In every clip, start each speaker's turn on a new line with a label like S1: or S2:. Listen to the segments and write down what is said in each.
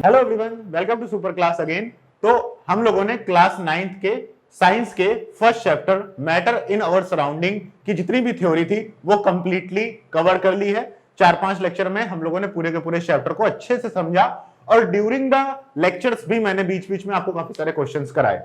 S1: Hello everyone, welcome to super class again. तो हम लोगों ने क्लास 9th के साइंस के first chapter matter in our surrounding की जितनी भी थ्योरी थी वो कंप्लीटली कवर कर ली है। 4-5 लेक्चर में हम लोगों ने पूरे के पूरे चैप्टर को अच्छे से समझा और ड्यूरिंग द लेक्चर्स भी मैंने बीच बीच में आपको काफी सारे क्वेश्चंस कराए।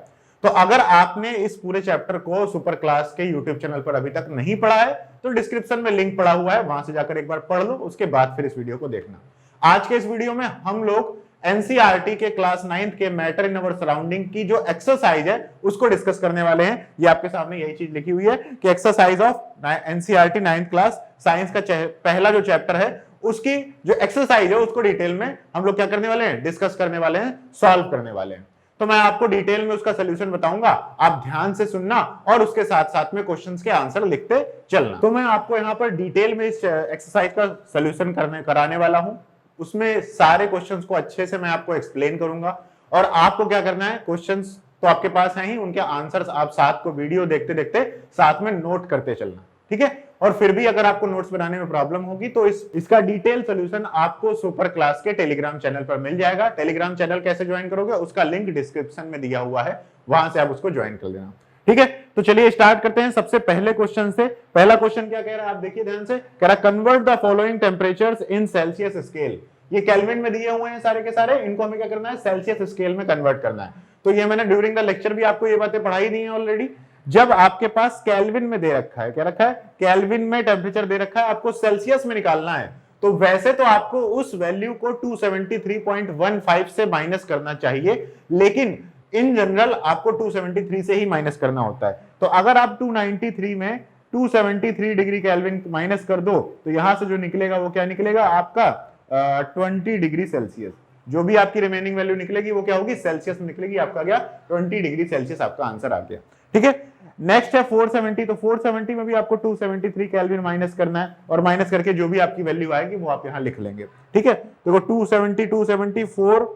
S1: तो अगर आपने इस पूरे चैप्टर को सुपर क्लास के यूट्यूब चैनल पर अभी तक नहीं पढ़ा है तो डिस्क्रिप्शन में लिंक पड़ा हुआ है, वहां से जाकर एक बार पढ़ लो, उसके बाद फिर इस वीडियो को देखना। आज के इस वीडियो में हम लोग एनसीईआरटी के क्लास 9th के मैटर इन अवर सराउंडिंग की जो एक्सरसाइज है उसको डिस्कस करने वाले हैं। ये आपके सामने यही चीज लिखी हुई है कि exercise of NCERT 9th class science का पहला जो चैप्टर है उसकी जो एक्सरसाइज है उसको डिटेल में हम लोग क्या करने वाले हैं, डिस्कस करने वाले हैं, सॉल्व करने वाले हैं। तो मैं आपको डिटेल में उसका सोल्यूशन बताऊंगा, आप ध्यान से सुनना और उसके साथ साथ में क्वेश्चंस के आंसर लिखते चलना। तो मैं आपको यहाँ पर डिटेल में इस एक्सरसाइज का सोल्यूशन कराने वाला हूं। उसमें सारे क्वेश्चंस को अच्छे से मैं आपको एक्सप्लेन करूंगा और आपको क्या करना है, क्वेश्चंस तो आपके पास है ही, उनके आंसर्स आप साथ को वीडियो देखते देखते साथ में नोट करते चलना, ठीक है। और फिर भी अगर आपको नोट्स बनाने में प्रॉब्लम होगी तो इसका डिटेल सोल्यूशन आपको सुपर क्लास के टेलीग्राम चैनल पर मिल जाएगा। टेलीग्राम चैनल कैसे ज्वाइन करोगे उसका लिंक डिस्क्रिप्शन में दिया हुआ है, वहां से आप उसको ज्वाइन कर देना, ठीक है। तो चलिए स्टार्ट करते हैं सबसे पहले क्वेश्चन से। पहला क्वेश्चन क्या कह रहा है, आप देखिए ध्यान से। कह रहा है convert the following temperatures in Celsius scale. ये केल्विन में दिए हुए हैं सारे के सारे, इनको हमें क्या करना है, सेल्सियस स्केल में कन्वर्ट करना है। तो ये मैंने ड्यूरिंग द लेक्चर भी आपको ये बातें पढ़ाई दी हैं ऑलरेडी। जब आपके पास केल्विन में दे रखा है, क्या रखा है, केल्विन में टेम्परेचर दे रखा है, आपको सेल्सियस में निकालना है, तो वैसे तो आपको उस वैल्यू को 273.15 से माइनस करना चाहिए, लेकिन इन जनरल आपको 273 से ही माइनस करना होता है। तो अगर आप 293 में 273 डिग्री केल्विन माइनस कर दो तो यहां से जो निकलेगा वो क्या निकलेगा, आपका 20 डिग्री सेल्सियस। जो भी आपकी रिमेनिंग वैल्यू निकलेगी वो क्या होगी, सेल्सियस में निकलेगी। आपका गया 20 डिग्री सेल्सियस, आपका आंसर आ गया, ठीक है। नेक्स्ट है 470। तो 470 में भी आपको 273 केल्विन माइनस करना है और माइनस करके जो भी आपकी वैल्यू आएगी वो आप यहां लिख लेंगे, ठीक है। देखो 274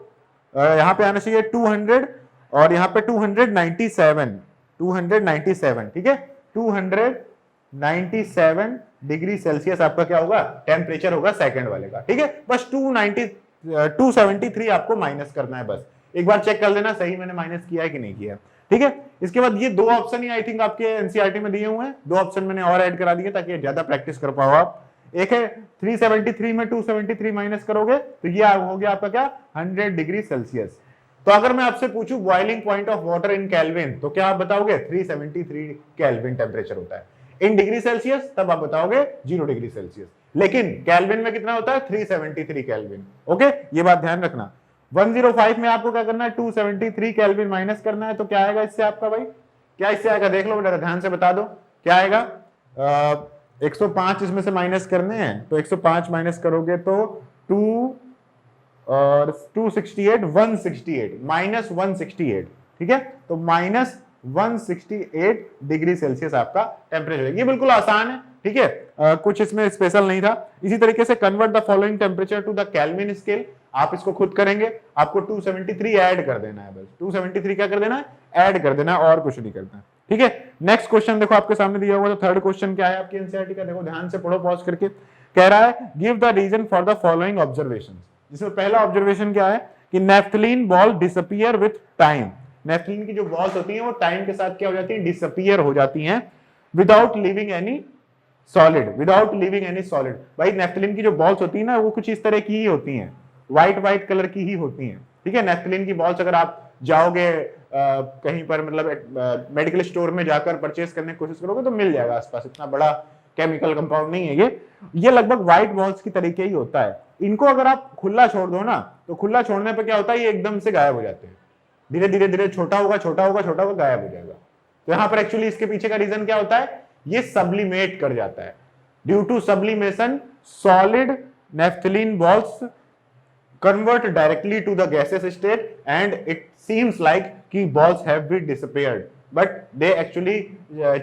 S1: यहां पे आना चाहिए 200 और यहां पे 297, ठीक है। 297 डिग्री सेल्सियस आपका क्या होगा, टेम्परेचर होगा सेकंड वाले का, ठीक है। बस 273 आपको माइनस करना है, बस एक बार चेक कर लेना सही मैंने माइनस किया है कि नहीं किया, ठीक है। इसके बाद ये दो ऑप्शन ही आई थिंक आपके एनसीईआरटी में दिए हुए हैं, दो ऑप्शन मैंने और ऐड करा दिए ताकि ज्यादा प्रैक्टिस कर पाओ आप। एक है 373 में 273 माइनस करोगे तो ये हो गया आपका क्या, 100 डिग्री सेल्सियस। तो अगर मैं आपसे पूछूं boiling point of water in kelvin तो क्या आप बताओगे, 373 केल्विन टेम्परेचर होता है। इन डिग्री सेल्सियस तब आप बताओगे 0 डिग्री सेल्सियस, लेकिन केल्विन में कितना होता है, 373 केल्विन, ओके। ये बात ध्यान रखना। 105 में आपको क्या करना है, 273 केल्विन माइनस करना है। तो क्या आएगा इससे आपका भाई, क्या इससे आएगा, देख लो बेटा, ध्यान से बता दो क्या आएगा। 105 इसमें से माइनस करने हैं तो 105 माइनस करोगे तो 2 और 268 168 माइनस 168, ठीक है। तो माइनस 168 डिग्री सेल्सियस आपका टेम्परेचर है। ये बिल्कुल आसान है, ठीक है, कुछ इसमें स्पेशल नहीं था। इसी तरीके से convert the following temperature to the Kelvin scale, आप इसको खुद करेंगे, आपको 273 ऐड कर देना है, बस 273 क्या कर देना है, ऐड कर देना है, और कुछ नहीं करना, ठीक है। नेक्स्ट क्वेश्चन देखो आपके सामने दिया हुआ, तो थर्ड क्वेश्चन क्या है आपकी एनसीईआरटी का, देखो ध्यान से पढ़ो पॉज करके। कह रहा है give the reason for the following observation. जिसमें पहला ऑब्जर्वेशन क्या है कि naphthalene ball disappear with time. Naphthalene की जो बॉल्स होती हैं वो टाइम के साथ क्या हो जाती हैं, डिसअपीयर हो जाती हैं, without leaving any solid, without leaving any solid. भाई नेफ्थलीन की जो बॉल्स होती है ना वो कुछ इस तरह की ही होती हैं, व्हाइट कलर की ही होती हैं, ठीक है। नेफ्थलीन की बॉल्स अगर आप जाओगे कहीं पर, मतलब मेडिकल स्टोर में जाकर परचेस करने की कोशिश करोगे तो मिल जाएगा आसपास, इतना बड़ा केमिकल कंपाउंड नहीं है ये लगभग व्हाइट बॉल्स की तरीके ही होता है। इनको अगर आप खुला छोड़ दो ना तो खुला छोड़ने पे क्या होता है, ये एकदम से गायब हो जाते हैं, धीरे धीरे धीरे छोटा होगा गायब हो जाएगा। तो यहां पर एक्चुअली इसके पीछे का रीजन क्या होता है, ये सब्लिमेट कर जाता है। Due to sublimation solid naphthalene balls convert directly to the gaseous state and it seems like कि balls have been disappeared but they actually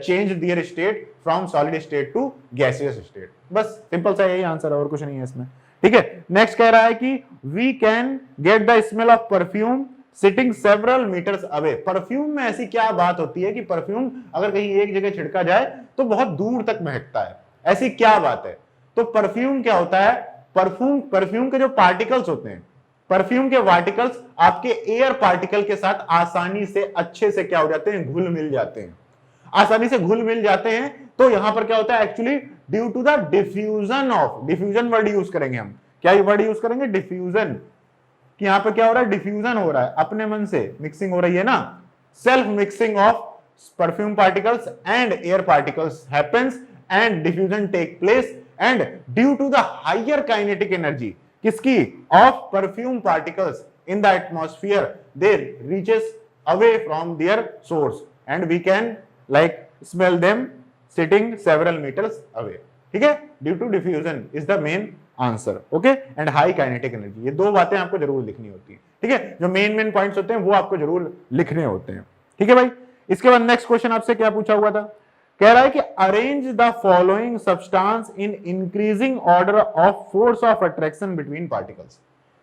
S1: changed their state from solid state to gaseous state। बस simple सा यही answer है, और कुछ नहीं है इसमें, ठीक है। नेक्स्ट कह रहा है कि we can get the smell of perfume sitting several meters away। Perfume में ऐसी क्या बात होती है कि परफ्यूम अगर कहीं एक जगह छिड़का जाए तो बहुत दूर तक महकता है, ऐसी क्या बात है। तो परफ्यूम क्या होता है, परफ्यूम के जो पार्टिकल्स होते हैं परफ्यूम के पार्टिकल्स आपके एयर पार्टिकल के साथ आसानी से अच्छे से क्या हो जाते हैं, घुल मिल जाते हैं, आसानी से घुल मिल जाते हैं। तो यहां पर क्या होता है, actually due to the diffusion of, diffusion word use करेंगे हम, क्या वर्ड यूज करेंगे, डिफ्यूजन, कि यहां पर क्या हो रहा है, डिफ्यूजन हो रहा है, अपने मन से मिक्सिंग हो रही है ना, self mixing of perfume particles and air particles happens and diffusion take place and due to the higher kinetic energy किसकी, of perfume particles in the atmosphere they reaches away from their source and we can like smell them sitting several meters away, ठीक है, due to diffusion is the main answer, okay, and high kinetic energy, ये दो बातें आपको जरूर लिखनी होती है, ठीक है, जो मेन पॉइंट्स होते हैं वो आपको जरूर लिखने होते हैं, ठीक है भाई। इसके बाद नेक्स्ट क्वेश्चन आपसे क्या पूछा हुआ था, कह रहा है कि arrange the following substance in increasing order of force of attraction between particles.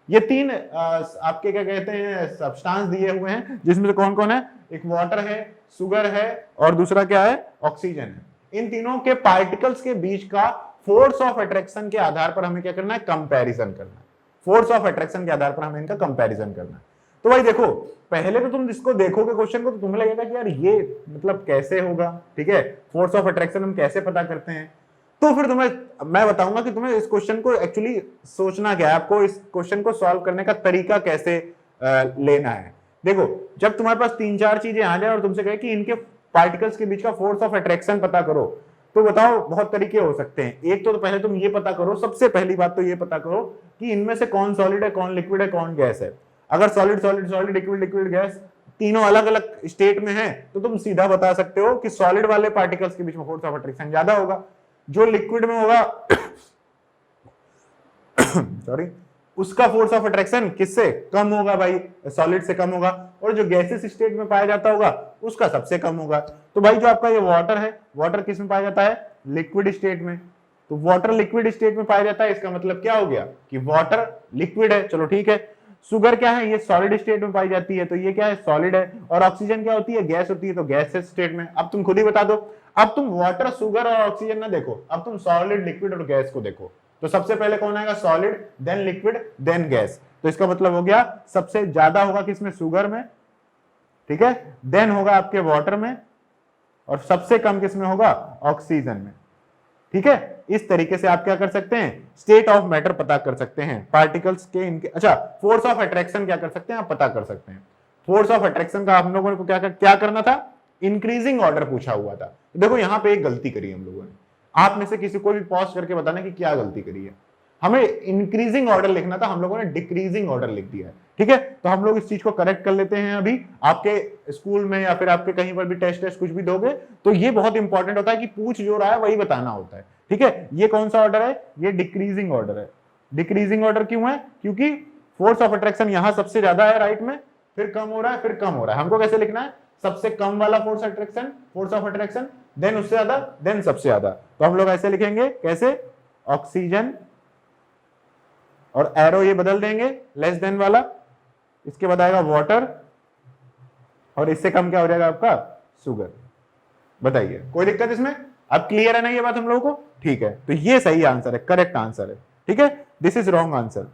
S1: ये तीन आपके क्या कहते हैं सब्सटेंस दिए हुए हैं, जिसमें से कौन कौन है, एक वाटर है, शुगर है और दूसरा क्या है, ऑक्सीजन है। इन तीनों के पार्टिकल्स के बीच का फोर्स ऑफ अट्रैक्शन के आधार पर हमें क्या करना है, कंपैरिजन करना है। फोर्स ऑफ अट्रैक्शन के आधार पर हमें इनका कंपैरिजन करना है। तो भाई देखो, पहले तो तुम जिसको देखोगे क्वेश्चन को तो तुम्हें लगेगा कि यार ये मतलब कैसे होगा, ठीक है, फोर्स ऑफ अट्रैक्शन हम कैसे पता करते हैं। तो फिर तुम्हें मैं बताऊंगा कि तुम्हें इस क्वेश्चन को एक्चुअली सोचना क्या है, आपको इस क्वेश्चन को सॉल्व करने का तरीका कैसे लेना है। देखो, जब तुम्हारे पास 3-4 चीजें आ जाए और तुमसे कहे कि इनके पार्टिकल्स के बीच का फोर्स ऑफ अट्रैक्शन पता करो, तो बताओ बहुत तरीके हो सकते हैं। एक तो पहले तुम ये पता करो, सबसे पहली बात तो ये पता करो कि इनमें से कौन सॉलिड है, कौन लिक्विड है, कौन गैस है। अगर solid solid solid liquid liquid gas तीनों अलग अलग स्टेट में है तो तुम सीधा बता सकते हो कि सॉलिड वाले पार्टिकल्स के बीच में फोर्स ऑफ अट्रैक्शन ज्यादा होगा, जो लिक्विड में होगा सॉरी उसका फोर्स ऑफ अट्रैक्शन किससे कम होगा भाई, सॉलिड से कम होगा, और जो गैसेस स्टेट में पाया जाता होगा उसका सबसे कम होगा। तो भाई जो आपका ये वाटर है, वाटर किस में पाया जाता है, लिक्विड स्टेट में, तो वाटर लिक्विड स्टेट में पाया जाता है, इसका मतलब क्या हो गया कि वाटर लिक्विड है, चलो ठीक है। शुगर क्या है, ये सॉलिड स्टेट में पाई जाती है, तो ये क्या है, सॉलिड है। और ऑक्सीजन क्या होती है, गैस होती है, तो गैस स्टेट में। अब तुम खुद ही बता दो, अब तुम वाटर, शुगर और ऑक्सीजन ना देखो, अब तुम सॉलिड, लिक्विड और गैस को देखो। तो सबसे पहले कौन आएगा, solid, then liquid, then gas. तो इसका मतलब हो गया सबसे ज्यादा होगा किसमें, शुगर में, ठीक है, देन होगा आपके वाटर में, और सबसे कम किसमें होगा, ऑक्सीजन में, ठीक है। इस तरीके से आप क्या कर सकते हैं, स्टेट ऑफ मैटर पता कर सकते हैं पार्टिकल्स के इनके। अच्छा, फोर्स ऑफ अट्रैक्शन क्या कर सकते हैं, आप पता कर सकते हैं। फोर्स ऑफ अट्रैक्शन का हम लोगों को क्या करना था, इंक्रीजिंग ऑर्डर पूछा हुआ था। तो देखो यहां पे एक गलती करी हम लोगों ने, आप में से किसी को भी पॉज करके बताना कि क्या गलती करी है। हमें इंक्रीजिंग ऑर्डर लिखना था, हम लोगों ने डिक्रीजिंग ऑर्डर लिख दिया है, ठीक है। तो हम लोग इस चीज को करेक्ट कर लेते हैं। अभी आपके स्कूल में या फिर आपके कहीं पर भी टेस्ट कुछ भी दोगे तो ये बहुत इंपॉर्टेंट होता है कि पूछ जो रहा है वही बताना होता है, ठीक है। ये कौन सा ऑर्डर है, ये डिक्रीजिंग ऑर्डर है। डिक्रीजिंग ऑर्डर क्यों है, क्योंकि फोर्स ऑफ अट्रैक्शन यहां सबसे ज्यादा है राइट में, फिर कम हो रहा है, फिर कम हो रहा है। हमको कैसे लिखना है, सबसे कम वाला फोर्स ऑफ अट्रैक्शन, देन उससे ज्यादा, देन सबसे ज्यादा। तो हम लोग ऐसे लिखेंगे, कैसे, ऑक्सीजन, और एरो ये बदल देंगे लेस देन वाला, इसके बाद आएगा वाटर, और इससे कम क्या हो जाएगा आपका, शुगर। बताइए कोई दिक्कत इसमें, अब क्लियर है ना ये बात हम लोगों को, ठीक है। तो ये सही आंसर है, करेक्ट आंसर है, ठीक है। This is wrong answer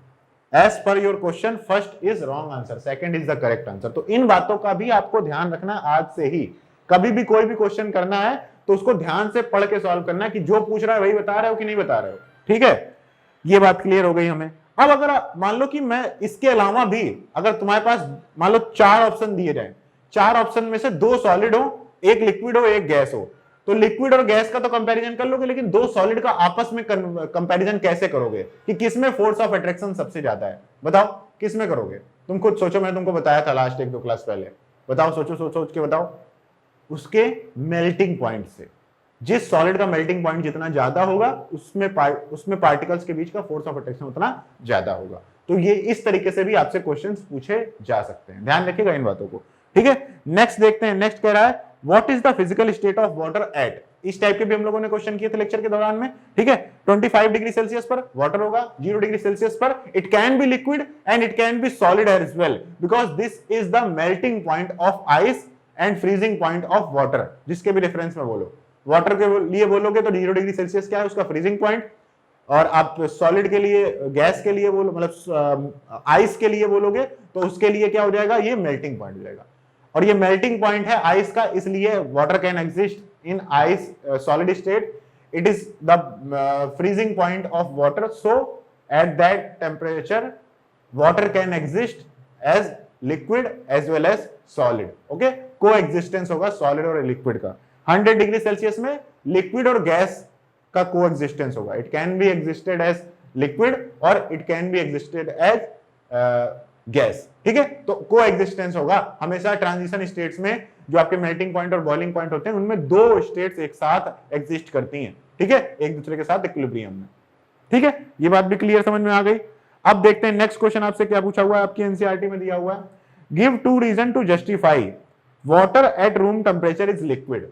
S1: as per your question, first is wrong answer, second is the correct answer. तो इन बातों का भी आपको ध्यान रखना आज से ही। कभी भी कोई भी क्वेश्चन करना है तो उसको ध्यान से पढ़ के सॉल्व करना है कि जो पूछ रहा है वही बता रहे हो कि नहीं बता रहे हो, ठीक है। ये बात क्लियर हो गई हमें। अब अगर मान लो कि मैं इसके अलावा भी, अगर तुम्हारे पास मान लो 4 ऑप्शन दिए जाए, 4 ऑप्शन में से 2 सॉलिड हो, 1 लिक्विड हो, 1 गैस हो, तो लिक्विड और गैस का तो कंपैरिजन कर लोगे, लेकिन 2 सॉलिड का आपस में कंपैरिजन कैसे करोगे कि किसमें फोर्स ऑफ अट्रैक्शन सबसे ज्यादा है, बताओ किसमें करोगे। तुम खुद सोचो, मैंने तुमको बताया था लास्ट 1-2 क्लास पहले, बताओ, सोचो, सोच के बताओ। उसके मेल्टिंग पॉइंट से, जिस सॉलिड का मेल्टिंग पॉइंट जितना ज्यादा होगा उसमें पार्टिकल्स के बीच का फोर्स ऑफ अट्रैक्शन उतना ज्यादा होगा। तो ये इस तरीके से भी आपसे क्वेश्चंस पूछे जा सकते हैं, ध्यान रखिएगा इन बातों को, ठीक है। नेक्स्ट देखते हैं, नेक्स्ट कह रहा है what is the physical state of water at. इस टाइप के भी हम लोगों ने क्वेश्चन किए थे लेक्चर के दौरान में, ठीक है। 25 डिग्री सेल्सियस पर वाटर होगा, 0 डिग्री सेल्सियस पर it can be liquid and it can be solid as well, because this is the melting point of ice and freezing point of water. जिसके भी रेफरेंस में बोलो, वाटर के लिए बोलोगे तो 0 डिग्री सेल्सियस क्या है उसका फ्रीजिंग पॉइंट, और आप सॉलिड के लिए, गैस के लिए बोलो, मतलब आइस के लिए बोलोगे तो उसके लिए क्या हो जाएगा, ये मेल्टिंग पॉइंट हो जाएगा। और ये मेल्टिंग पॉइंट है आइस का, इसलिए water can exist in ice solid state, it is the freezing point of water, so at that temperature water can exist as liquid as well as solid. Okay, coexistence होगा solid और liquid का। 100 degree Celsius में liquid और gas का coexistence होगा। It can be existed as liquid और it can be existed as gas. ठीक है, तो को एग्जिस्टेंस होगा हमेशा ट्रांजिशन स्टेट्स में। जो आपके मेल्टिंग पॉइंट और बॉइलिंग पॉइंट होते हैं उनमें दो स्टेट्स एक साथ एग्जिस्ट करती हैं, ठीक है, एक दूसरे के साथ इक्विलिब्रियम में। ठीक है, ये बात भी क्लियर समझ में आ गई। अब देखते हैं नेक्स्ट क्वेश्चन आपसे क्या पूछा हुआ है, आपकी एनसीईआरटी में दिया हुआ है, give 2 reason to justify water at room temperature is liquid.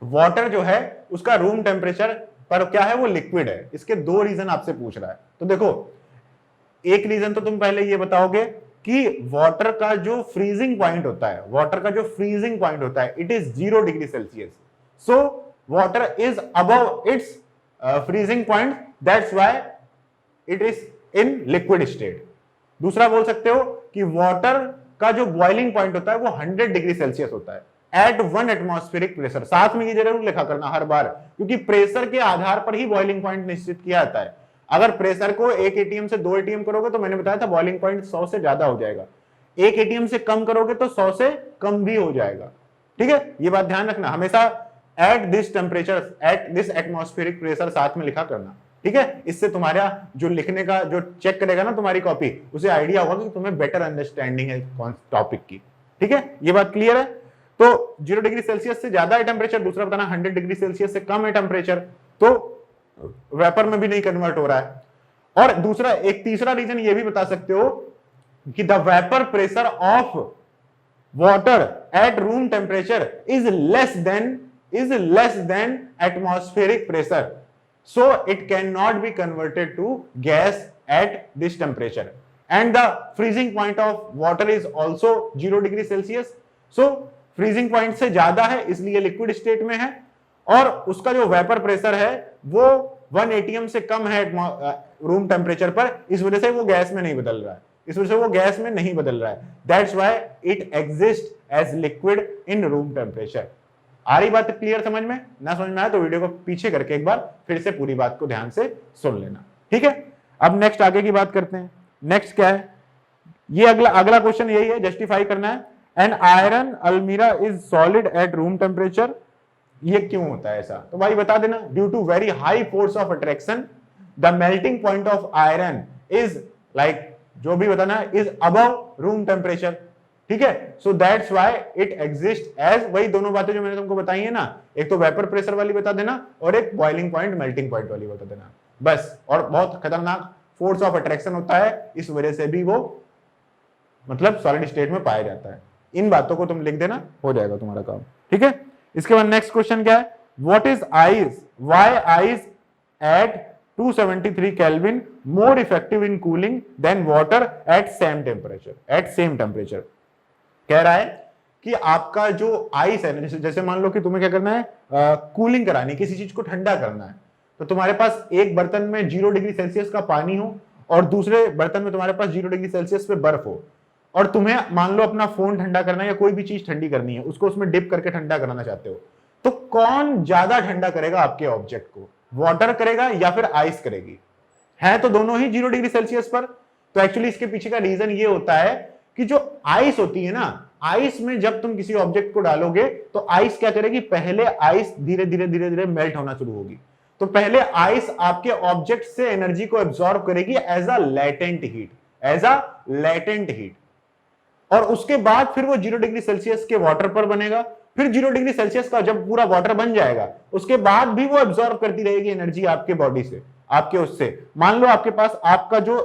S1: Water जो है उसका रूम टेम्परेचर पर क्या है, वो लिक्विड है। इसके 2 रीजन आपसे पूछ रहा है। तो देखो, एक रीजन तो तुम पहले ये बताओगे कि वाटर का जो फ्रीजिंग पॉइंट होता है, वाटर का जो फ्रीजिंग पॉइंट होता है, it is 0 degree Celsius, so water is above it's freezing point, that's why it is in liquid state. दूसरा बोल सकते हो कि वाटर का जो बॉइलिंग पॉइंट होता है वो 100 डिग्री सेल्सियस होता है एट 1 एटमॉस्फेरिक प्रेशर। साथ में ये जरूर लिखा करना हर बार, क्योंकि प्रेशर के आधार पर ही बॉइलिंग पॉइंट निश्चित किया जाता है। अगर प्रेशर को 1 एटीएम से 2 एटीएम करोगे तो मैंने बताया था बॉइलिंग पॉइंट 100 से ज्यादा हो जाएगा। 1 एटीएम से कम करोगे तो 100 से कम भी हो जाएगा। ठीक है, ये बात ध्यान रखना, हमेशा at this temperature, at this atmospheric pressure साथ में लिखा करना। ठीक है, इससे तुम्हारा जो लिखने का जो चेक करेगा ना तुम्हारी कॉपी, उसे आइडिया होगा कि तुम्हें बेटर अंडरस्टैंडिंग है कौन टॉपिक की। ठीक है, ये बात क्लियर है। तो 0 डिग्री सेल्सियस से ज्यादा है टेम्परेचर, दूसरा बताना 100 डिग्री सेल्सियस से कम है टेम्परेचर, तो वेपर में भी नहीं कन्वर्ट हो रहा है। और दूसरा, एक तीसरा रीजन ये भी बता सकते हो कि the vapour pressure of water at room temperature is less than atmospheric pressure, so it cannot be converted to gas at this temperature, and the freezing point of water is also 0 degree Celsius, so freezing point से ज्यादा है इसलिए liquid state में है, और उसका जो vapour pressure है वो 1 एटीएम से कम है रूम टेम्परेचर पर, इस वजह से वो गैस में नहीं बदल रहा है, इस वजह से वो गैस में नहीं बदल रहा है, that's why it exist as liquid in room temperature. आ रही बात क्लियर समझ में? ना समझ में आया तो वीडियो को पीछे करके एक बार फिर से पूरी बात को ध्यान से सुन लेना। ठीक है, अब नेक्स्ट आगे की बात करते हैं। नेक्स्ट क्या है, ये अगला क्वेश्चन यही है, जस्टिफाई करना है। An iron almirah is solid at room temperature, ये क्यों होता है ऐसा? तो भाई बता देना, due to very high force of attraction the melting point of iron is like, जो भी बताना है, इज अबव रूम टेम्परेचर। ठीक है, so that's why it exist as, वही दोनों बातें जो मैंने तुमको बताई है ना, एक तो वेपर प्रेशर वाली बता देना और एक बॉइलिंग पॉइंट मेल्टिंग पॉइंट वाली बता देना बस। और बहुत खतरनाक फोर्स ऑफ अट्रैक्शन होता है, इस वजह से भी वो मतलब सॉलिड स्टेट में पाया जाता है। इन बातों को तुम लिख देना, हो जाएगा तुम्हारा काम। ठीक है, इसके बाद नेक्स्ट क्वेश्चन क्या है, what is ice, why ice at 273 kelvin more effective in cooling than water at same temperature. कह रहा है कि आपका जो आइस है, जैसे मान लो कि तुम्हें क्या करना है, कूलिंग करानी, किसी चीज को ठंडा करना है, तो तुम्हारे पास एक बर्तन में 0 डिग्री सेल्सियस का पानी हो और दूसरे बर्तन में तुम्हारे पास 0 डिग्री सेल्सियस पे बर्फ हो, और तुम्हें मान लो अपना फोन ठंडा करना है या कोई भी चीज ठंडी करनी है, उसको उसमें डिप करके ठंडा कराना चाहते हो, तो कौन ज्यादा ठंडा करेगा आपके ऑब्जेक्ट को, वाटर करेगा या फिर आइस करेगी? है तो दोनों ही 0 डिग्री सेल्सियस पर। तो एक्चुअली इसके पीछे का रीजन ये होता है कि जो आइस होती है ना, आइस में जब तुम किसी ऑब्जेक्ट को डालोगे तो आइस क्या करेगी, पहले आइस धीरे धीरे मेल्ट होना शुरू होगी, तो पहले आइस आपके ऑब्जेक्ट से एनर्जी को एब्जॉर्ब करेगी एज अ लेटेंट हीट, और उसके बाद फिर वो 0 डिग्री सेल्सियस के वाटर पर बनेगा। फिर 0 डिग्री सेल्सियस का जब पूरा वाटर बन जाएगा, उसके बाद भी वो एब्जॉर्ब करती रहेगी एनर्जी आपके बॉडी से, आपके उससे। मान लो आपके पास आपका जो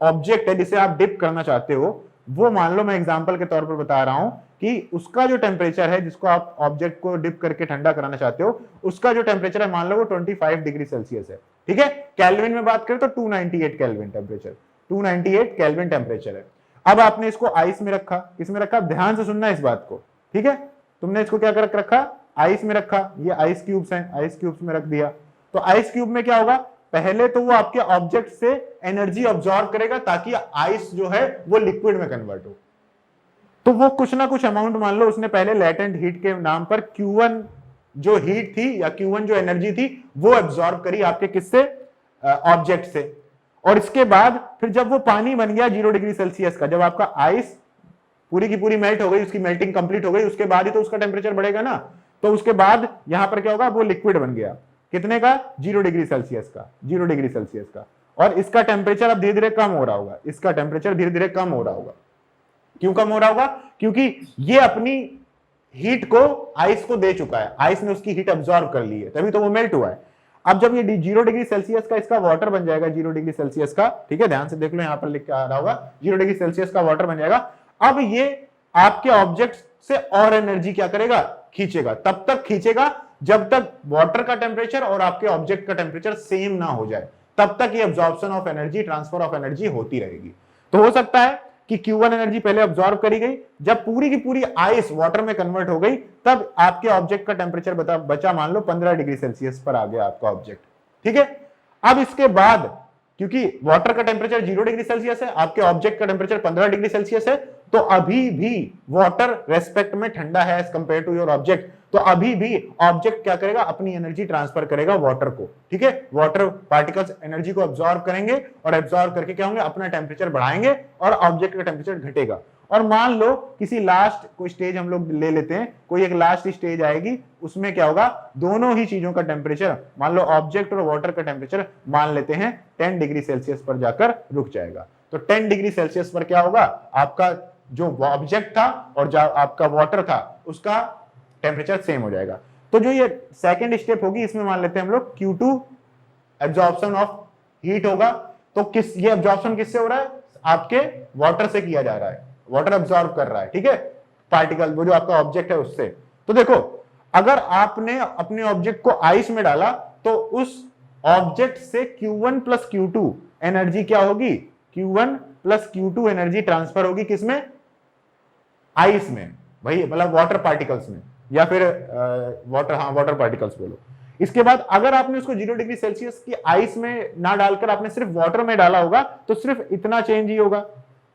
S1: ऑब्जेक्ट है जिसे आप डिप करना चाहते हो, वो मान लो मैं एग्जांपल के तौर पर बता रहा हूं कि उसका जो टेम्परेचर है, जिसको आप ऑब्जेक्ट को डिप करके ठंडा कराना चाहते हो, उसका जो टेम्परेचर है मान लो वो 25 डिग्री सेल्सियस है। ठीक है, केल्विन में बात करें तो 298 केल्विन टेम्परेचर, 298 केल्विन टेम्परेचर है। अब आपने इसको आइस में रखा, किसमें रखा, ध्यान से सुनना इस बात को। ठीक है, तुमने इसको क्या कर रखा, आइस में रखा, ये आइस क्यूब्स हैं, आइस क्यूब्स में रख दिया, तो आइस क्यूब में क्या होगा, पहले तो वो आपके ऑब्जेक्ट से एनर्जी ऑब्जॉर्व करेगा ताकि आइस जो है वो लिक्विड में कन्वर्ट हो। तो वो कुछ ना कुछ अमाउंट, मान लो उसने पहले लेटेंट हीट के नाम पर Q1 जो हीट थी या Q1 जो एनर्जी थी वो एब्जॉर्ब करी आपके किससे, ऑब्जेक्ट से। और इसके बाद फिर जब वो पानी बन गया 0 डिग्री सेल्सियस का, जब आपका आइस पूरी की पूरी मेल्ट हो गई, उसकी मेल्टिंग कंप्लीट हो गई, उसके बाद ही तो उसका टेम्परेचर बढ़ेगा ना। तो उसके बाद यहां पर क्या होगा, वो लिक्विड बन गया कितने का, 0 डिग्री सेल्सियस का, 0 डिग्री सेल्सियस का। और इसका टेम्परेचर अब धीरे धीरे कम हो रहा होगा, इसका टेम्परेचर धीरे धीरे कम हो रहा होगा। क्यों कम हो रहा होगा, क्योंकि ये अपनी हीट को आइस को दे चुका है, आइस ने उसकी हीट अब्सॉर्ब कर ली है, तभी तो वो मेल्ट हुआ है। अब जब ये 0 डिग्री सेल्सियस का इसका वाटर बन जाएगा, 0 डिग्री सेल्सियस का, ठीक है, ध्यान से देख लो, यहां पर लिख के आ रहा होगा 0 डिग्री सेल्सियस का वाटर बन जाएगा। अब ये आपके ऑब्जेक्ट से और एनर्जी क्या करेगा, खींचेगा। तब तक खींचेगा जब तक वाटर का टेम्परेचर और आपके ऑब्जेक्ट का टेम्परेचर सेम ना हो जाए, तब तक ये absorption of energy, transfer of energy होती रहेगी। तो हो सकता है कि Q1 एनर्जी पहले अब्सॉर्ब करी गई, जब पूरी की पूरी आइस वाटर में कन्वर्ट हो गई, तब आपके ऑब्जेक्ट का टेम्परेचर बचा मान लो 15 डिग्री सेल्सियस पर आ गया आपका ऑब्जेक्ट, ठीक है। अब इसके बाद क्योंकि वाटर का टेम्परेचर 0 डिग्री सेल्सियस है, आपके ऑब्जेक्ट का टेम्परेचर 15 डिग्री सेल्सियस है, तो अभी भी वाटर रेस्पेक्ट में ठंडा है as compare to your object. तो अभी भी ऑब्जेक्ट क्या करेगा, अपनी एनर्जी ट्रांसफर करेगा वाटर को, ठीक है। वाटर पार्टिकल्स एनर्जी को अब्सॉर्ब करेंगे और अब्सॉर्ब करके क्या होंगे, अपना टेम्परेचर बढ़ाएंगे और ऑब्जेक्ट का टेम्परेचर घटेगा। और मान लो किसी लास्ट कोई स्टेज हम लोग ले लेते हैं, कोई एक लास्ट स्टेज आएगी, उसमें क्या होगा, दोनों ही चीजों का टेम्परेचर, मान लो ऑब्जेक्ट और वाटर का टेम्परेचर मान लेते हैं 10 डिग्री सेल्सियस पर जाकर रुक जाएगा। तो 10 डिग्री सेल्सियस पर क्या होगा, आपका जो ऑब्जेक्ट था और जो आपका वाटर था उसका टेम्परेचर सेम हो जाएगा। तो जो ये सेकंड स्टेप होगी, इसमें मान लेते हैं हम लोग Q2 एब्जॉर्प्शन ऑफ हीट होगा। तो किस, ये एब्जॉर्प्शन किससे हो रहा है, आपके वाटर से किया जा रहा है, वाटर एब्जॉर्ब कर रहा है, ठीक है, पार्टिकल, वो जो आपका ऑब्जेक्ट है उससे। तो देखो, अगर आपने अपने ऑब्जेक्ट को आइस में डाला तो उस ऑब्जेक्ट से Q1 प्लस Q2 एनर्जी क्या होगी, Q1 plus Q2 energy transfer होगी किसमें, आइस में, भाई मतलब वाटर पार्टिकल्स में, या फिर वाटर, हाँ वाटर पार्टिकल्स बोलो। इसके बाद अगर आपने उसको 0 डिग्री सेल्सियस की आइस में ना डालकर आपने सिर्फ वाटर में डाला होगा, तो सिर्फ इतना चेंज ही होगा,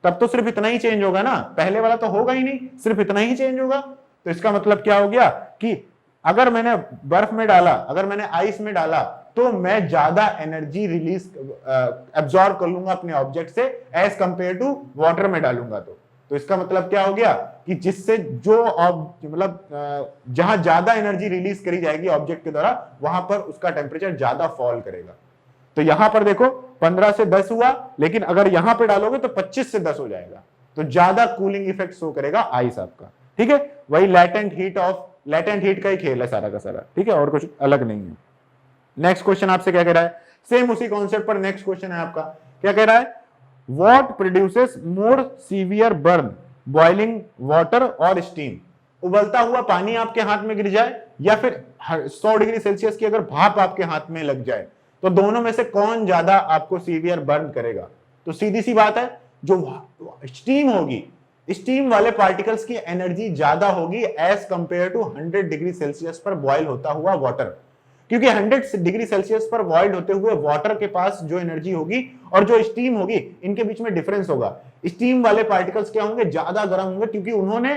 S1: तब तो सिर्फ इतना ही चेंज होगा ना, पहले वाला तो होगा ही नहीं, सिर्फ इतना ही चेंज होगा। तो इसका मतलब क्या हो गया कि अगर मैंने बर्फ में डाला, अगर मैंने आइस में डाला, तो मैं ज्यादा एनर्जी रिलीज एब्जॉर्ब कर लूंगा अपने ऑब्जेक्ट से एज कंपेयर टू वाटर में डालूंगा। तो इसका मतलब क्या हो गया कि जिससे जो मतलब जहां ज्यादा एनर्जी रिलीज करी जाएगी ऑब्जेक्ट के द्वारा, वहां पर उसका टेम्परेचर ज्यादा फॉल करेगा। तो यहां पर देखो 15 से 10 हुआ, लेकिन अगर यहां पे डालोगे तो 25 से 10 हो जाएगा, तो ज्यादा कूलिंग इफेक्ट शो करेगा आइस आपका, ठीक है। वही लेटेंट हीट का ही खेल है सारा का सारा, ठीक है, और कुछ अलग नहीं है। नेक्स्ट क्वेश्चन आपसे क्या कह रहा है, सेम उसी कॉन्सेप्ट पर नेक्स्ट क्वेश्चन है आपका, क्या कह रहा है, What produces more severe burn, boiling water और steam? उबलता हुआ पानी आपके हाथ में गिर जाए या फिर 100 डिग्री सेल्सियस की अगर भाप आपके हाथ में लग जाए, तो दोनों में से कौन ज्यादा आपको सीवियर बर्न करेगा। तो सीधी सी बात है, जो स्टीम होगी, स्टीम वाले पार्टिकल्स की एनर्जी ज्यादा होगी as compare to 100 degree Celsius पर बॉयल होता हुआ वाटर, क्योंकि 100 डिग्री सेल्सियस पर बॉइल्ड होते हुए वाटर के पास जो एनर्जी होगी और जो स्टीम होगी, इनके बीच में डिफरेंस होगा। स्टीम वाले पार्टिकल्स क्या होंगे, ज्यादा गर्म होंगे, क्योंकि उन्होंने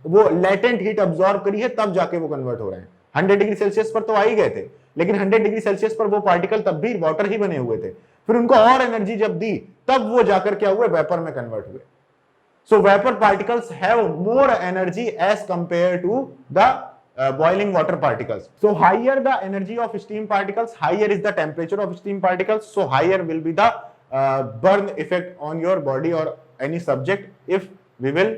S1: वो लेटेंट हीट अब्सॉर्ब करी है, तब जाके वो कन्वर्ट हो रहे हैं। 100 डिग्री सेल्सियस पर तो आ ही गए थे, लेकिन 100 डिग्री सेल्सियस पर वो पार्टिकल तब भी वाटर ही बने हुए थे, फिर उनको और एनर्जी जब दी, तब वो जाकर क्या हुए, वेपर में कन्वर्ट हुए। So vapour particles have more energy as compare to the boiling water particles. So higher the energy of steam particles, higher is the temperature of steam particles, so higher will be the burn effect on your body or any subject if we will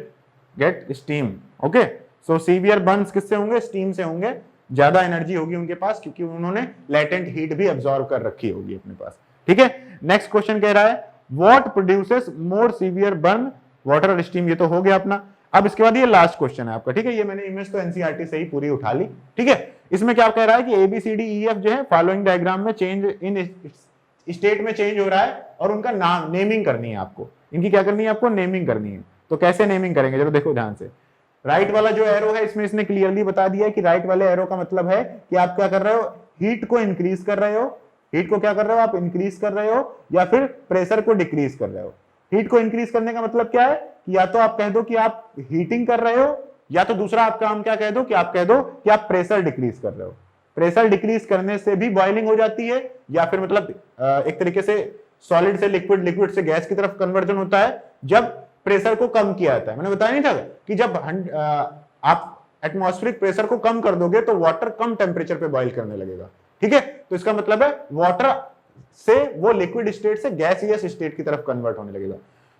S1: get steam. Okay, so severe burns किससे होंगे, steam से होंगे, ज्यादा energy होगी उनके पास, क्योंकि उन्होंने latent heat भी absorb कर रखी होगी अपने पास, ठीक है। नेक्स्ट क्वेश्चन कह रहा है, what produces more severe burn, water और steam, ये तो हो गया अपना। अब इसके बाद ये लास्ट क्वेश्चन है आपका, ठीक है, ये मैंने इमेज तो एनसीईआरटी से ही पूरी उठा ली, ठीक है। इसमें क्या कह रहा है कि ABCDEF जो है फॉलोइंग डायग्राम में चेंज इन स्टेट में चेंज हो रहा है और उनका नाम नेमिंग करनी है आपको, इनकी क्या करनी है, आपको नेमिंग करनी है। तो कैसे नेमिंग करेंगे, जरा देखो ध्यान से। राइट वाला जो एरो है, इसमें इसने क्लियरली बता दिया है कि राइट वाले एरो का मतलब है कि आप क्या कर रहे हो, हीट को इंक्रीज कर रहे हो हीट को क्या कर रहे हो आप, इंक्रीज कर रहे हो या फिर प्रेशर को डिक्रीज कर रहे हो। हीट को इंक्रीज करने का मतलब क्या है कि या तो आप कह दो कि आप हीटिंग कर रहे हो, या तो दूसरा आप काम क्या कह दो कि आप कह दो कि आप प्रेशर डिक्रीज कर रहे हो। प्रेशर डिक्रीज करने से भी बॉइलिंग हो जाती है, या फिर मतलब एक तरीके से सॉलिड से लिक्विड, लिक्विड से गैस की तरफ कन्वर्जन होता है जब प्रेशर को कम किया जाता है। मैंने बताया नहीं था कि जब आप एटमॉस्फेरिक प्रेशर को कम कर दोगे तो वाटर कम टेम्परेचर पे बॉइल करने लगेगा। ठीक है, तो इसका मतलब है वाटर से वो लिक्विड स्टेट से गैसियस स्टेट की तरफ कन्वर्ट होने लगेगा।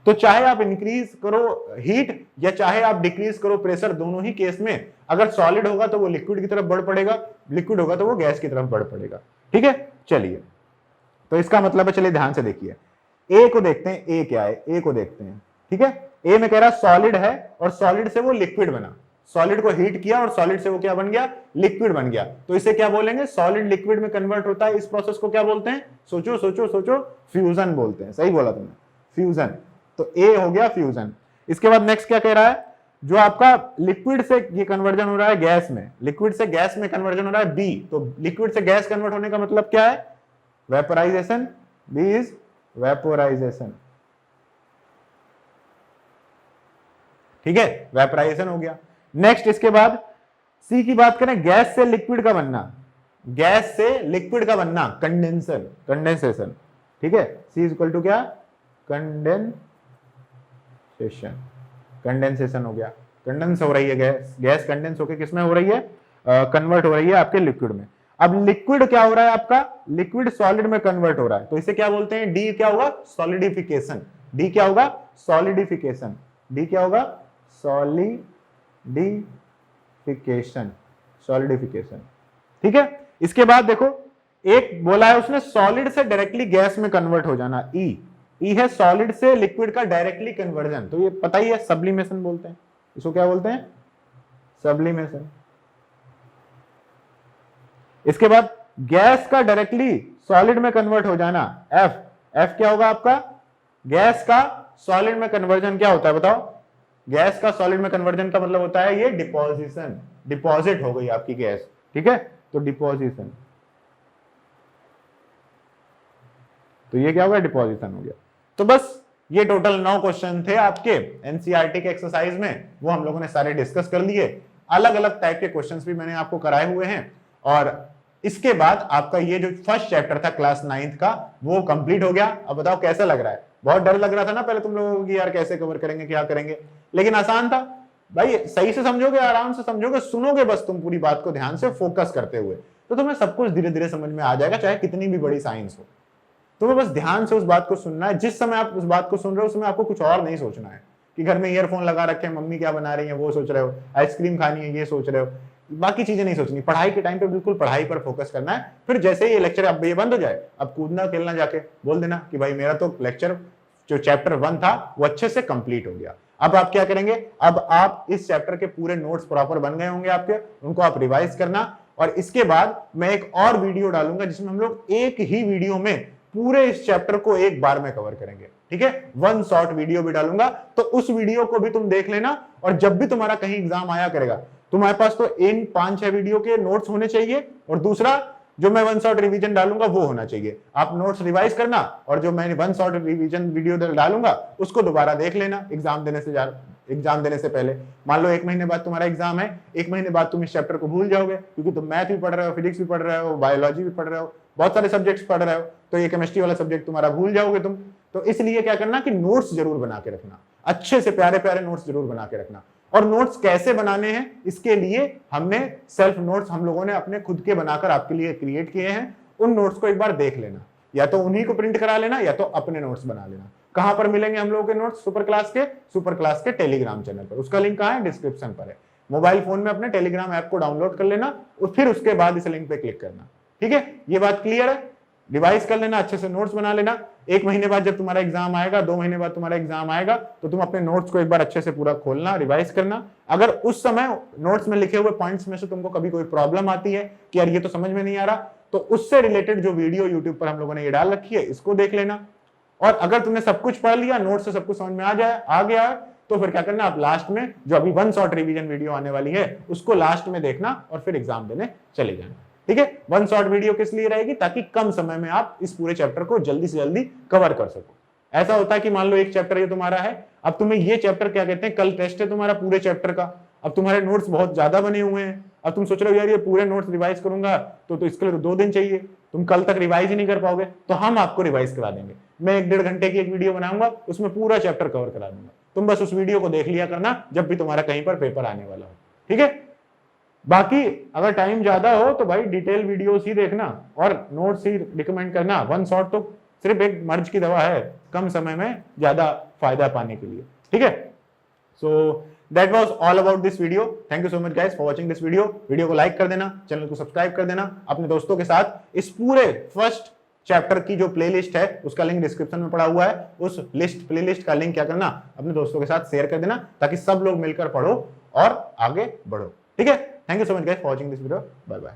S1: तो चाहे आप इंक्रीज करो हीट या चाहे आप डिक्रीज करो प्रेशर, दोनों ही केस में अगर सॉलिड होगा तो वो लिक्विड की तरफ बढ़ पड़ेगा, लिक्विड होगा तो वो गैस की तरफ बढ़ पड़ेगा। ठीक है, चलिए तो इसका मतलब है, चलिए ध्यान से देखिए, ए को देखते हैं, ए क्या है, ए को देखते हैं। ठीक है, ए में कह रहा सॉलिड है और सॉलिड से वो लिक्विड बना, सॉलिड को हीट किया और सॉलिड से वो क्या बन गया, लिक्विड बन गया। तो इसे क्या बोलेंगे, सॉलिड लिक्विड में कन्वर्ट होता है, इस प्रोसेस को क्या बोलते हैं, सोचो सोचो सोचो, फ्यूजन बोलते हैं। सही बोला तुमने, फ्यूजन। तो ए हो गया फ्यूजन। इसके बाद नेक्स्ट क्या कह रहा है, जो आपका लिक्विड से ये कन्वर्जन हो रहा है गैस में, लिक्विड से गैस में कन्वर्जन हो रहा है बी। तो लिक्विड से गैस कन्वर्ट होने का मतलब क्या है, वेपोराइजेशन। B is vaporisation. ठीक है, वेपोराइजेशन हो गया। नेक्स्ट इसके बाद सी की बात करें, गैस से लिक्विड का बनना, गैस से लिक्विड का बनना, कंडेंसर, कंडेंसेशन। ठीक है, सी इज इक्वल टू क्या, कंडेंसेशन। कंडेंसेशन हो गया, कंडेंस हो रही है गैस, गैस कंडेंस होकर किसमें हो रही है, कन्वर्ट हो रही है आपके लिक्विड में। अब लिक्विड क्या हो रहा है आपका, लिक्विड सॉलिड में कन्वर्ट हो रहा है, तो इसे क्या बोलते हैं, डी क्या होगा, सॉलिडिफिकेशन। डी क्या होगा, सॉलिडिफिकेशन। डी क्या होगा, सॉलिडिफिकेशन, सॉलिडिफिकेशन। ठीक है, इसके बाद देखो एक बोला है उसने सॉलिड से डायरेक्टली गैस में कन्वर्ट हो जाना, ई। ई है सॉलिड से लिक्विड का डायरेक्टली कन्वर्जन, तो ये पता ही है, सब्लिमेशन बोलते हैं इसको। क्या बोलते हैं, सब्लिमेशन। इसके बाद गैस का डायरेक्टली सॉलिड में कन्वर्ट हो जाना, एफ। एफ क्या होगा आपका, गैस का सॉलिड में कन्वर्जन क्या होता है बताओ, गैस का सॉलिड में कन्वर्जन का मतलब होता है ये डिपोजिशन, डिपॉजिट हो गई आपकी गैस। ठीक है, तो डिपोजिशन, तो ये क्या होगा, डिपोजिशन हो गया। तो बस ये टोटल 9 क्वेश्चन थे आपके एनसीईआरटी के एक्सरसाइज में, वो हम लोगों ने सारे डिस्कस कर लिए। अलग अलग टाइप के क्वेश्चंस भी मैंने आपको कराए हुए हैं। और इसके बाद आपका ये जो फर्स्ट चैप्टर था क्लास 9th का, वो कंप्लीट हो गया। अब बताओ कैसा लग रहा है, बहुत डर लग रहा था ना पहले तुम लोगों को, यार कैसे कवर करेंगे, क्या करेंगे, लेकिन आसान था भाई। सही से समझोगे, आराम से समझोगे, सुनोगे बस तुम पूरी बात को ध्यान से फोकस करते हुए, तो तुम्हें सब कुछ धीरे धीरे समझ में आ जाएगा, चाहे कितनी भी बड़ी साइंस हो। तुम्हें बस ध्यान से उस बात को सुनना है। जिस समय आप उस बात को सुन रहे हो उसमें आपको कुछ और नहीं सोचना है कि घर में ईयरफोन लगा रखे हैं, मम्मी क्या बना रही है वो सोच रहे हो, आइसक्रीम खानी है ये सोच रहे हो, बाकी चीजें नहीं सोचनी। पढ़ाई के टाइम पे बिल्कुल पढ़ाई पर फोकस करना है। फिर जैसे ही ये लेक्चर अब ये बंद हो जाए, अब कूदना खेलना जाके बोल देना कि भाई मेरा तो लेक्चर जो चैप्टर 1 था वो अच्छे से कंप्लीट हो गया। अब आप क्या करेंगे, अब आप इस चैप्टर के पूरे नोट्स प्रॉपर बन गए होंगे आपके, उनको आप रिवाइज करना। और इसके बाद मैं एक और वीडियो डालूंगा जिसमें हम लोग एक ही वीडियो में पूरे इस चैप्टर को एक बार में कवर करेंगे। ठीक है, 1 शॉर्ट वीडियो भी डालूंगा, तो उस वीडियो को भी तुम देख लेना। और जब भी तुम्हारा कहीं एग्जाम आया करेगा, तुम्हारे पास तो इन 5-6 वीडियो के नोट्स होने चाहिए, और दूसरा जो मैं 1 शॉर्ट रिवीजन डालूंगा वो होना चाहिए। आप नोट्स रिवाइज करना, और जो मैं 1 शॉर्ट रिवीजन वीडियो डालूंगा उसको दोबारा देख लेना एग्जाम देने से पहले। मान लो 1 महीने बाद तुम्हारा एग्जाम है, 1 महीने बाद तुम इस चैप्टर को भूल जाओगे, क्योंकि तुम मैथ भी पढ़ रहे हो, फिजिक्स भी पढ़ रहे हो, बायोलॉजी भी पढ़ रहे हो, बहुत सारे सब्जेक्ट्स पढ़ रहे हो, तो ये केमिस्ट्री वाला सब्जेक्ट तुम्हारा भूल जाओगे तुम। तो इसलिए क्या करना कि नोट्स जरूर बना के रखना, अच्छे से प्यारे प्यारे नोट्स जरूर बना के रखना। और नोट्स कैसे बनाने हैं, इसके लिए हमने सेल्फ नोट्स हम लोगों ने अपने खुद के बनाकर आपके लिए क्रिएट किए हैं। उन नोट्स को एक बार देख लेना, या तो उन्हीं को प्रिंट करा लेना या तो अपने नोट्स बना लेना। कहां पर मिलेंगे हम लोगों के नोट्स, सुपर क्लास के टेलीग्राम चैनल पर। उसका लिंक कहां है, डिस्क्रिप्शन पर है। मोबाइल फोन में अपने टेलीग्राम ऐप को डाउनलोड कर लेना और फिर उसके बाद इस लिंक पे क्लिक करना। ठीक है, ये बात क्लियर है। रिवाइज कर लेना, अच्छे से नोट्स बना लेना। 1 महीने बाद जब तुम्हारा एग्जाम आएगा, 2 महीने बाद तुम्हारा एग्जाम आएगा, तो तुम अपने नोट्स को एक बार अच्छे से पूरा खोलना, रिवाइज करना। अगर उस समय नोट्स में लिखे हुए पॉइंट्स में से तुमको कभी कोई प्रॉब्लम आती है कि यार ये तो समझ में नहीं आ रहा, तो उससे रिलेटेड जो वीडियो यूट्यूब पर हम लोगों ने ये डाल रखी है, इसको देख लेना। और अगर तुमने सब कुछ पढ़ लिया, नोट्स से सब कुछ समझ में आ गया, तो फिर क्या करना, आप लास्ट में जो अभी 1 शॉर्ट रिवीजन वीडियो आने वाली है उसको लास्ट में देखना और फिर एग्जाम देने चले जाना। ठीक है। वन शॉट वीडियो किस लिए रहेगी, ताकि कम समय में आप इस पूरे चैप्टर को जल्दी से जल्दी कवर कर सको। ऐसा होता है कि मान लो एक चैप्टर ये तुम्हारा है, अब तुम्हें ये चैप्टर क्या कहते हैं, कल टेस्ट है तुम्हारा पूरे चैप्टर का, अब तुम्हारे नोट्स बहुत ज्यादा बने हुए हैं, अब तुम सोच रहे हो यार ये पूरे नोट्स रिवाइज करूंगा तो इसके लिए 2 दिन चाहिए, तुम कल तक रिवाइज ही नहीं कर पाओगे, तो हम आपको रिवाइज करा देंगे। मैं 1-1.5 घंटे की एक वीडियो बनाऊंगा, उसमें पूरा चैप्टर कवर करा दूंगा, तुम बस उस वीडियो को देख लिया करना जब भी तुम्हारा कहीं पर पेपर आने वाला हो, ठीक है। बाकी अगर टाइम ज्यादा हो तो भाई डिटेल वीडियोस ही देखना और नोट्स ही रिकमेंड करना। वन शॉट तो सिर्फ एक मर्ज की दवा है कम समय में ज्यादा फायदा पाने के लिए, ठीक है। So that was all about this video. Thank you so much guys for watching this video. Video को लाइक कर देना, चैनल को सब्सक्राइब कर देना, अपने दोस्तों के साथ इस पूरे फर्स्ट चैप्टर की जो प्लेलिस्ट है उसका लिंक डिस्क्रिप्शन में पड़ा हुआ है, उस प्लेलिस्ट का लिंक क्या करना, अपने दोस्तों के साथ शेयर कर देना, ताकि सब लोग मिलकर पढ़ो और आगे बढ़ो, ठीक है। Thank you so much guys for watching this video. Bye bye.